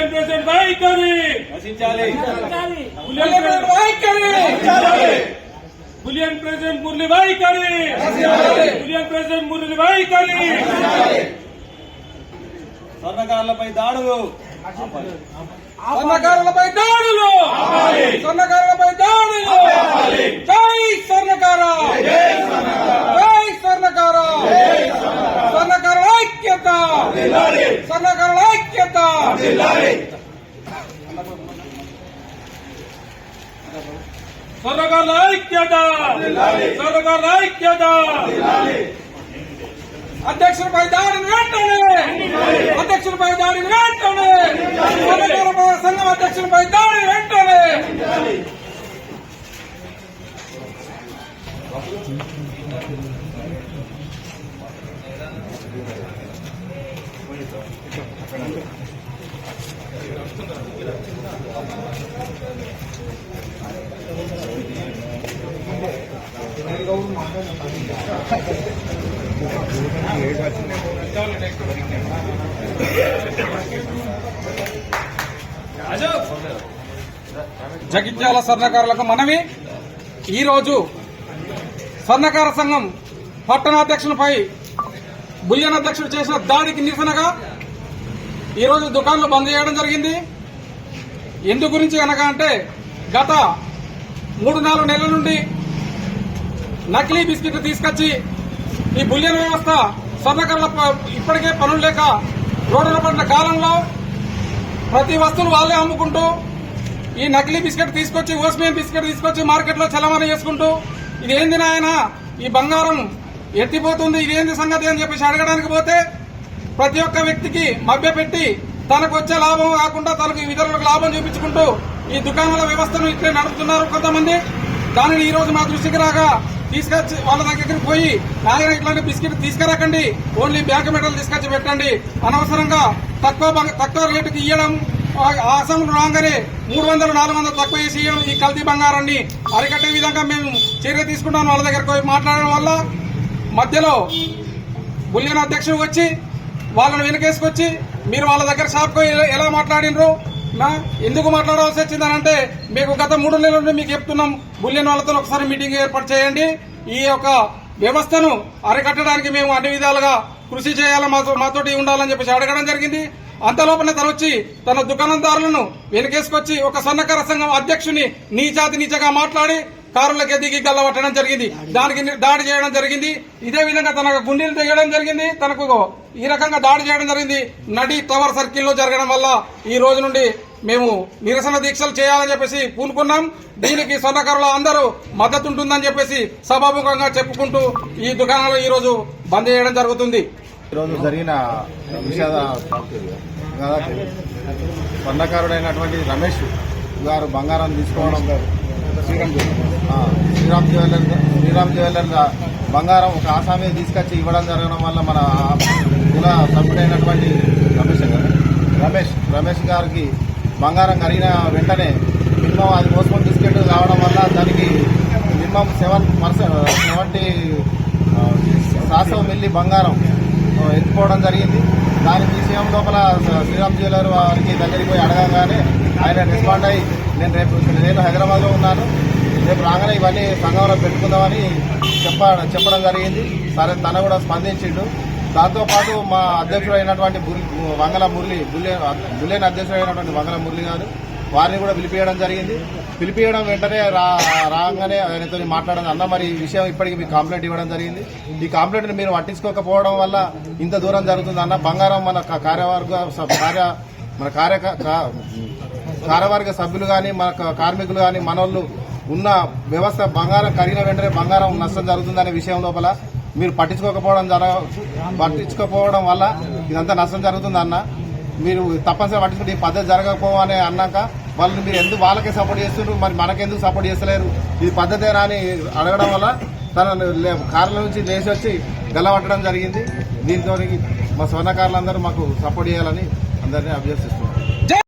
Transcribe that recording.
Bullion president వైఖరి నశించాలి. Bullion president Murali వైఖరి, బులియన్ ప్రెసిడెంట్ మురళి వైఖరి. స్వర్ణకారులపై దాడులు, స్వర్ణకారులపై దాడులు, స్వర్ణకారులపై దాడులు. జై స్వర్ణకార, జై స్వర్ణకార, స్వర్ణకారుల ఐక్యత, స్వర్ణకారుల ఐక్యత. స్వర్ణకారుల ఐక్యత, స్వర్ణకారుల ఐక్యత. అధ్యక్షులపై దాడిని వెంటనే, అధ్యక్షులపై దాడిని వెంటనే, స్వర్ణకారుల సంఘం అధ్యక్షులపై దాడిని వెంటనే. జగిత్యాల స్వర్ణకారులకు మనవి. ఈరోజు స్వర్ణకార సంఘం పట్టణాధ్యక్షునిపై బులియన్ అధ్యక్షుడు చేసిన దాడికి నిరసనగా ఈరోజు దుకాణాలు బంద్ చేయడం జరిగింది. ఎందు గురించి అనగా అంటే గత 3-4 నెలల నుండి నకిలీ బిస్కెట్లు తీసుకొచ్చి ఈ బులియన్ వ్యవస్థ స్వర్ణకారుల ఇప్పటికే పనులు లేక రోడ్డున పడిన కాలంలో ప్రతి వస్తువులు వాళ్ళే అమ్ముకుంటూ ఈ నకిలీ బిస్కెట్ తీసుకొచ్చి ఓస్మియన్ బిస్కెట్ తీసుకొచ్చి మార్కెట్లో చలమణి చేసుకుంటూ ఇదేంది నాయన ఈ బంగారం ఎత్తిపోతుంది, ఇదేంది సంగతి అని చెప్పేసి అడగడానికి పోతే ప్రతి ఒక్క వ్యక్తికి మభ్యపెట్టి తనకు వచ్చే లాభం కాకుండా తనకు ఇతరులకు లాభం చూపించుకుంటూ ఈ దుకాణాల వ్యవస్థను ఇట్లే నడుపుతున్నారు కొంతమంది. దానిని ఈ రోజు మా దృష్టికి రాగా తీసుకొచ్చి వాళ్ళ దగ్గరికి పోయి నాయన ఇట్లాంటి బిస్కెట్ తీసుకురాకండి, ఓన్లీ బ్యాంక్ మెటల్ తీసుకొచ్చి పెట్టండి, అనవసరంగా తక్కువ రేటుకి ఇవ్వడం, ఆ అసెంబ్లీ రాగానే 300-400 తక్కువ వేసి ఇవ్వడం, ఈ కల్తీ బంగారాన్ని అరికట్టే విధంగా మేము చర్య తీసుకుంటాం. వాళ్ళ దగ్గరకు పోయి మాట్లాడడం వల్ల మధ్యలో బులియన్ అధ్యక్షుడు వచ్చి వాళ్ళని వెనకేసుకొచ్చి మీరు వాళ్ళ దగ్గర షాప్కు ఎలా మాట్లాడినరు, ఎందుకు మాట్లాడాల్సి వచ్చిందనంటే మీకు గత 3 నెలల నుండి మీకు చెప్తున్నాం, బులియన్ వాళ్ళతో ఒకసారి మీటింగ్ ఏర్పాటు చేయండి, ఈ యొక్క వ్యవస్థను అరికట్టడానికి మేము అన్ని విధాలుగా కృషి చేయాలి, మాతోటి ఉండాలని చెప్పేసి అడగడం జరిగింది. అంతలోపలనే తను వచ్చి తన దుకాణదారులను వెనకేసుకొచ్చి ఒక స్వర్ణకార సంఘం అధ్యక్షుని నీచగా మాట్లాడి కారులకి దిగి గల్లబట్టడం జరిగింది, దానికి దాడి చేయడం జరిగింది. ఇదే విధంగా తనకు గుండెలు తెగడం జరిగింది, తనకు ఈ రకంగా దాడి చేయడం జరిగింది. నడి టవర్ సర్కిల్లో జరగడం వల్ల ఈ రోజు నుండి మేము నిరసన దీక్షలు చేయాలని చెప్పేసి పూనుకున్నాం. దీనికి స్వర్ణకారుల అందరూ మద్దతు ఉంటుందని చెప్పేసి సభాముఖంగా చెప్పుకుంటూ ఈ దుకాణాలు ఈ రోజు బంద్ చేయడం జరుగుతుంది. ఈరోజు జరిగిన విషాద స్వర్ణకారుడైనటువంటి రమేష్ గారు బంగారం తీసుకోవడం శ్రీరామ్ జ్యువెలర్ బంగారం ఒక ఆసామీ తీసుకొచ్చి ఇవ్వడం జరగడం వల్ల మన కుల సభ్యుడైనటువంటి రమేష్ గారికి బంగారం కరిగిన వెంటనే మినిమం అది మోసుకొని బిస్కెట్ కావడం వల్ల దానికి మినిమం 70 శాతం మిల్లీ బంగారం ఎత్తుకోవడం జరిగింది. దాని విషయం లోపల శ్రీరామ్ జ్యువెలర్ వారికి దగ్గరికి పోయి అడగగానే ఆయన రెస్పాండ్ అయ్యి నేను హైదరాబాద్లో ఉన్నాను, రేపు రాగానే ఇవన్నీ సంఘంలో పెట్టుకుందామని చెప్పడం జరిగింది. సరే తన కూడా స్పందించిండు. దాంతోపాటు మా అధ్యక్షుడు అయినటువంటి బులియన్ అధ్యక్షుడు అయినటువంటి వంగల మురళి గారు వారిని కూడా పిలిపియడం జరిగింది. పిలిపియడం వెంటనే రాగానే ఆయనతో మాట్లాడడం అన్న మరి ఈ విషయం ఇప్పటికీ మీకు కంప్లైంట్ ఇవ్వడం జరిగింది, ఈ కంప్లైంట్ని మీరు పట్టించుకోకపోవడం వల్ల ఇంత దూరం జరుగుతుంది అన్న, బంగారం మన కార్యవర్గ సభ్యులు కానీ మన కార్మికులు కానీ మనోళ్ళు ఉన్న వ్యవస్థ బంగారం కరిగిన వెంటనే బంగారం నష్టం జరుగుతుందనే విషయం లోపల మీరు పట్టించుకోకపోవడం వల్ల ఇదంతా నష్టం జరుగుతుంది అన్న, మీరు తప్పనిసరిగా పట్టించుకుంటే ఈ పద్ధతి జరగకపోవని అన్నాక వాళ్ళు మీరు ఎందుకు వాళ్ళకే సపోర్ట్ చేస్తున్నారు, మరి మనకెందుకు సపోర్ట్ చేస్తలేరు, ఇది పద్ధతేనా అని అడగడం వల్ల తన కార్ల నుంచి లేచి వచ్చి గెలవట్టడం జరిగింది. దీంతో మా స్వర్ణకారులందరూ మాకు సపోర్ట్ చేయాలని అందరినీ అభ్యర్థిస్తున్నారు.